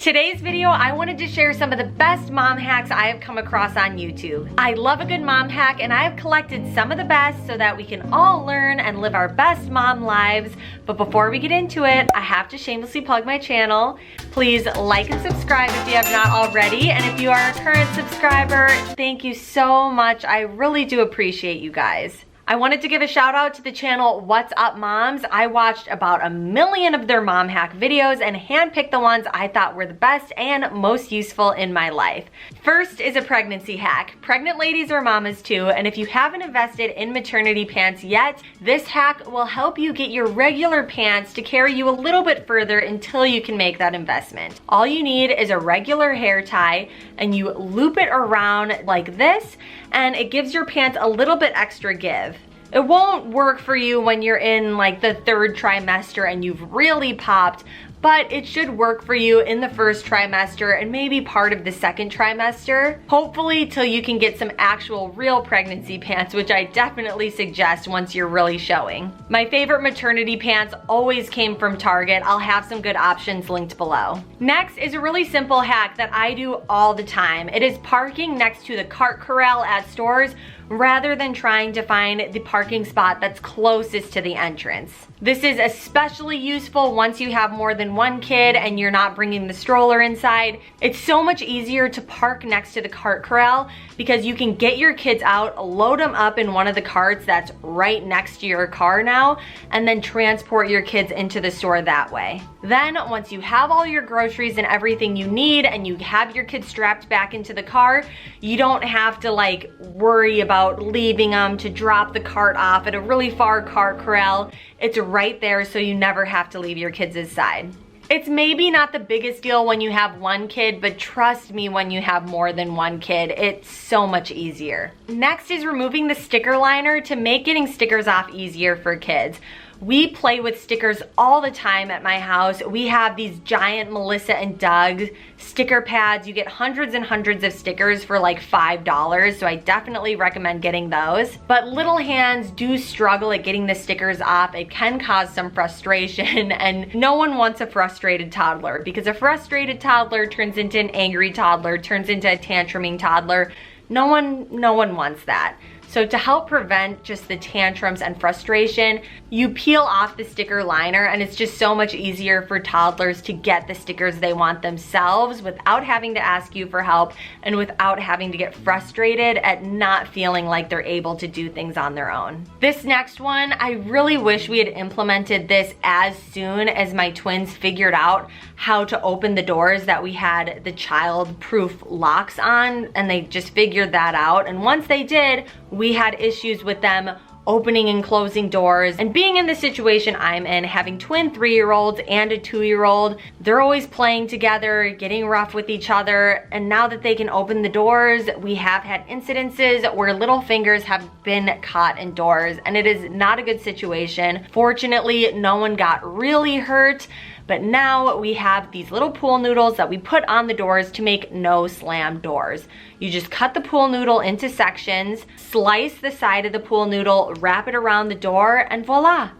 Today's video, I wanted to share some of the best mom hacks I have come across on YouTube. I love a good mom hack, and I have collected some of the best so that we can all learn and live our best mom lives. But before we get into it, I have to shamelessly plug my channel. Please like and subscribe if you have not already. And if you are a current subscriber, thank you so much. I really do appreciate you guys. I wanted to give a shout out to the channel Whatsupmoms. I watched about 1 million of their mom hack videos and handpicked the ones I thought were the best and most useful in my life. First is a pregnancy hack. Pregnant ladies are mamas too, and if you haven't invested in maternity pants yet, this hack will help you get your regular pants to carry you a little bit further until you can make that investment. All you need is a regular hair tie, and you loop it around like this, and it gives your pants a little bit extra give. It won't work for you when you're in like the 3rd trimester and you've really popped, but it should work for you in the 1st trimester and maybe part of the 2nd trimester. Hopefully till you can get some actual real pregnancy pants, which I definitely suggest once you're really showing. My favorite maternity pants always came from Target. I'll have some good options linked below. Next is a really simple hack that I do all the time. It is parking next to the cart corral at stores rather than trying to find the parking spot that's closest to the entrance. This is especially useful once you have more than one kid and you're not bringing the stroller inside. It's so much easier to park next to the cart corral because you can get your kids out, load them up in one of the carts that's right next to your car now, and then transport your kids into the store that way. Then once you have all your groceries and everything you need and you have your kids strapped back into the car, you don't have to like worry about leaving them to drop the cart off at a really far cart corral. It's right there, so you never have to leave your kids' side. It's maybe not the biggest deal when you have one kid, but trust me, when you have more than one kid, it's so much easier. Next is removing the sticker liner to make getting stickers off easier for kids. We play with stickers all the time at my house. We have these giant Melissa and Doug sticker pads. You get hundreds and hundreds of stickers for like $5, so I definitely recommend getting those. But little hands do struggle at getting the stickers off. It can cause some frustration, and no one wants a frustrated toddler, because a frustrated toddler turns into an angry toddler, turns into a tantruming toddler. No one wants that. So to help prevent just the tantrums and frustration, you peel off the sticker liner, and it's just so much easier for toddlers to get the stickers they want themselves without having to ask you for help and without having to get frustrated at not feeling like they're able to do things on their own. This next one, I really wish we had implemented this as soon as my twins figured out how to open the doors that we had the child-proof locks on, and they just figured that out. And once they did, we had issues with them opening and closing doors. And being in the situation I'm in, having twin 3-year-olds and a 2-year-old, they're always playing together, getting rough with each other. And now that they can open the doors, we have had incidences where little fingers have been caught in doors, and it is not a good situation. Fortunately, no one got really hurt. But now we have these little pool noodles that we put on the doors to make no slam doors. You just cut the pool noodle into sections, slice the side of the pool noodle, wrap it around the door, and voila!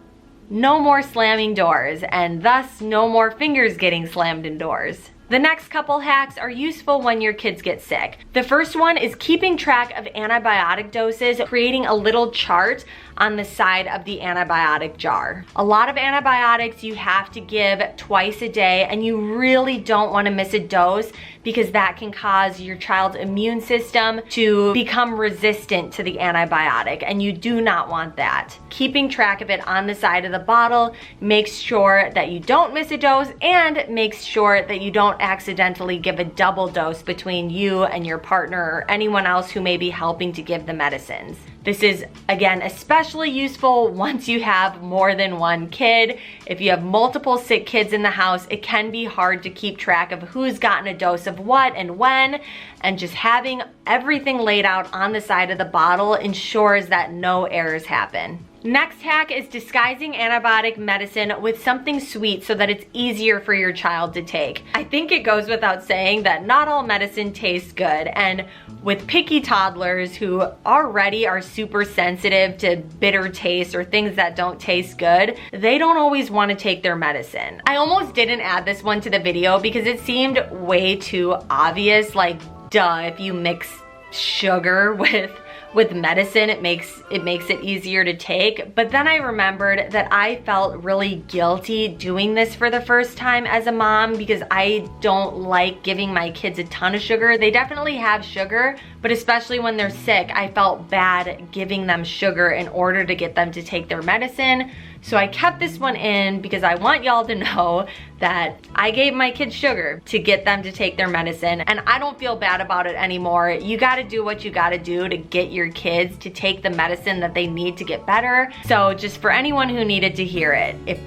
No more slamming doors, and thus no more fingers getting slammed in doors. The next couple hacks are useful when your kids get sick. The first one is keeping track of antibiotic doses, creating a little chart on the side of the antibiotic jar. A lot of antibiotics you have to give twice a day, and you really don't want to miss a dose because that can cause your child's immune system to become resistant to the antibiotic, and you do not want that. Keeping track of it on the side of the bottle makes sure that you don't miss a dose and makes sure that you don't accidentally give a double dose between you and your partner or anyone else who may be helping to give the medicines. This is, again, especially useful once you have more than one kid. If you have multiple sick kids in the house, it can be hard to keep track of who's gotten a dose of what and when, and just having everything laid out on the side of the bottle ensures that no errors happen. Next hack is disguising antibiotic medicine with something sweet so that it's easier for your child to take. I think it goes without saying that not all medicine tastes good, and with picky toddlers who already are super sensitive to bitter taste or things that don't taste good, they don't always want to take their medicine. I almost didn't add this one to the video because it seemed way too obvious, like duh, if you mix sugar with medicine, it makes it easier to take. But then I remembered that I felt really guilty doing this for the first time as a mom because I don't like giving my kids a ton of sugar. They definitely have sugar, but especially when they're sick, I felt bad giving them sugar in order to get them to take their medicine. So I kept this one in because I want y'all to know that I gave my kids sugar to get them to take their medicine, and I don't feel bad about it anymore. You gotta do what you gotta do to get your kids to take the medicine that they need to get better. So just for anyone who needed to hear it, if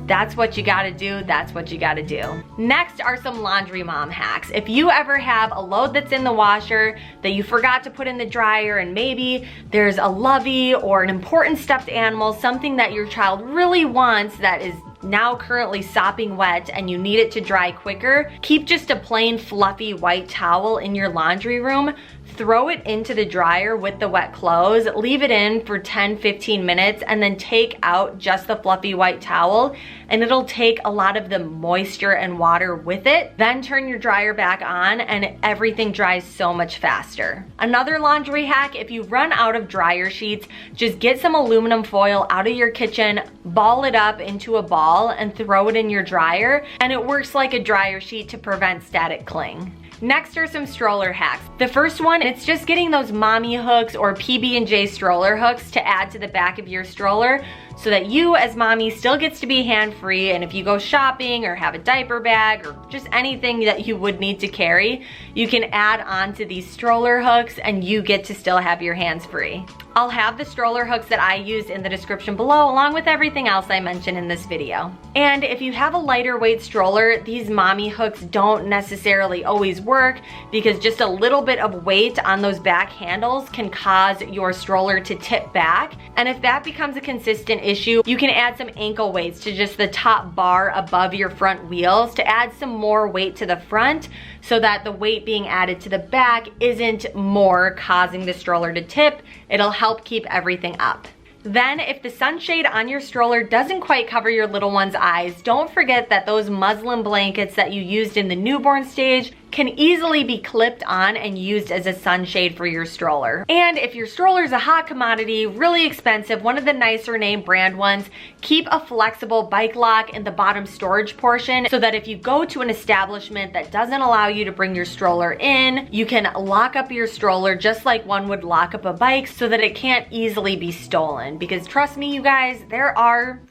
that's what you gotta do, that's what you gotta do. Next are some laundry mom hacks. If you ever have a load that's in the washer that you forgot to put in the dryer, and maybe there's a lovey or an important stuffed animal, something that your child really wants that is now currently sopping wet and you need it to dry quicker, keep just a plain fluffy white towel in your laundry room, throw it into the dryer with the wet clothes, leave it in for 10-15 minutes, and then take out just the fluffy white towel, and it'll take a lot of the moisture and water with it. Then turn your dryer back on and everything dries so much faster. Another laundry hack, if you run out of dryer sheets, just get some aluminum foil out of your kitchen, ball it up into a ball, and throw it in your dryer, and it works like a dryer sheet to prevent static cling. Next are some stroller hacks. The first one, it's just getting those mommy hooks or PB&J stroller hooks to add to the back of your stroller so that you as mommy still gets to be hand-free, and if you go shopping or have a diaper bag or just anything that you would need to carry, you can add on to these stroller hooks and you get to still have your hands free. I'll have the stroller hooks that I used in the description below, along with everything else I mentioned in this video. And if you have a lighter weight stroller, these mommy hooks don't necessarily always work because just a little bit of weight on those back handles can cause your stroller to tip back. And if that becomes a consistent issue, you can add some ankle weights to just the top bar above your front wheels to add some more weight to the front so that the weight being added to the back isn't more causing the stroller to tip. It'll help keep everything up. Then if the sunshade on your stroller doesn't quite cover your little one's eyes, don't forget that those muslin blankets that you used in the newborn stage can easily be clipped on and used as a sunshade for your stroller. And if your stroller is a hot commodity, really expensive, one of the nicer name brand ones, keep a flexible bike lock in the bottom storage portion so that if you go to an establishment that doesn't allow you to bring your stroller in, you can lock up your stroller just like one would lock up a bike so that it can't easily be stolen. Because trust me, you guys, there are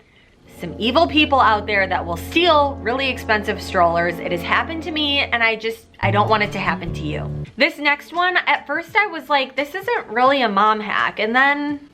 some evil people out there that will steal really expensive strollers. It has happened to me, and I don't want it to happen to you. This next one, at first I was like, this isn't really a mom hack. And then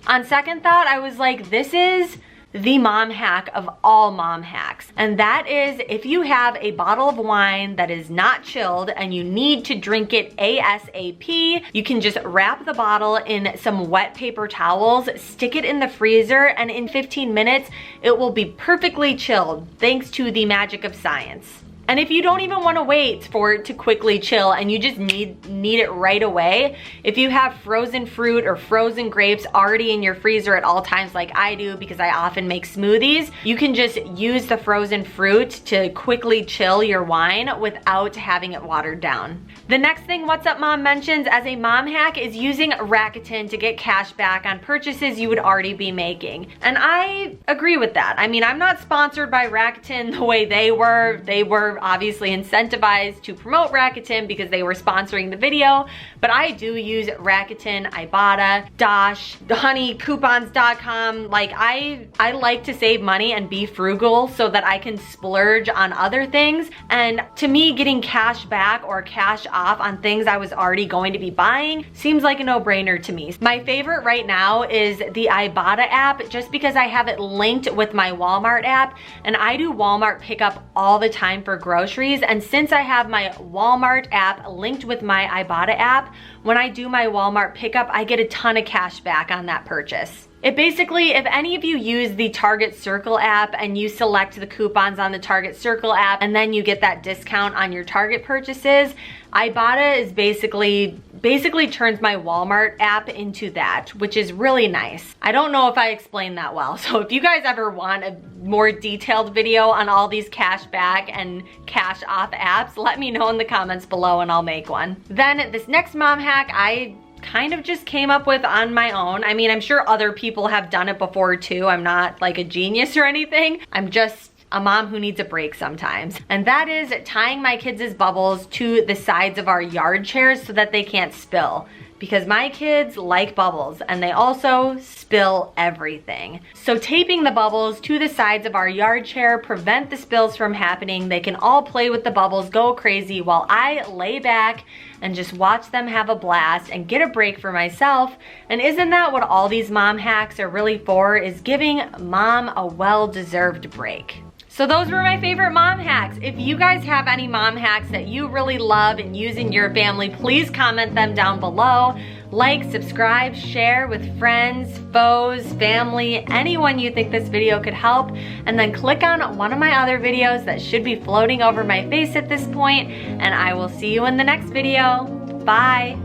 on second thought, I was like, this is the mom hack of all mom hacks. And that is, if you have a bottle of wine that is not chilled and you need to drink it ASAP, you can just wrap the bottle in some wet paper towels, stick it in the freezer, and in 15 minutes, it will be perfectly chilled thanks to the magic of science. And if you don't even want to wait for it to quickly chill and you just need it right away, if you have frozen fruit or frozen grapes already in your freezer at all times like I do because I often make smoothies, you can just use the frozen fruit to quickly chill your wine without having it watered down. The next thing What's Up Mom mentions as a mom hack is using Rakuten to get cash back on purchases you would already be making. And I agree with that. I mean, I'm not sponsored by Rakuten the way they were. They were obviously incentivized to promote Rakuten because they were sponsoring the video, but I do use Rakuten, Ibotta, Dosh, honeycoupons.com. Like I like to save money and be frugal so that I can splurge on other things. And to me, getting cash back or cash off on things I was already going to be buying seems like a no-brainer to me. My favorite right now is the Ibotta app just because I have it linked with my Walmart app, and I do Walmart pickup all the time for groceries. And since I have my Walmart app linked with my Ibotta app, when I do my Walmart pickup, I get a ton of cash back on that purchase. It basically, if any of you use the Target Circle app and you select the coupons on the Target Circle app and then you get that discount on your Target purchases, Ibotta is basically turns my Walmart app into that, which is really nice. I don't know if I explained that well, so if you guys ever want a more detailed video on all these cash back and cash off apps, let me know in the comments below and I'll make one. Then this next mom hack I kind of just came up with on my own. I mean, I'm sure other people have done it before too. I'm not like a genius or anything. I'm just a mom who needs a break sometimes. And that is tying my kids' bubbles to the sides of our yard chairs so that they can't spill. Because my kids like bubbles and they also spill everything. So taping the bubbles to the sides of our yard chair prevent the spills from happening. They can all play with the bubbles, go crazy while I lay back and just watch them have a blast and get a break for myself. And isn't that what all these mom hacks are really for, is giving mom a well-deserved break. So those were my favorite mom hacks. If you guys have any mom hacks that you really love and use in your family, please comment them down below. Like, subscribe, share with friends, foes, family, anyone you think this video could help, and then click on one of my other videos that should be floating over my face at this point, and I will see you in the next video. Bye.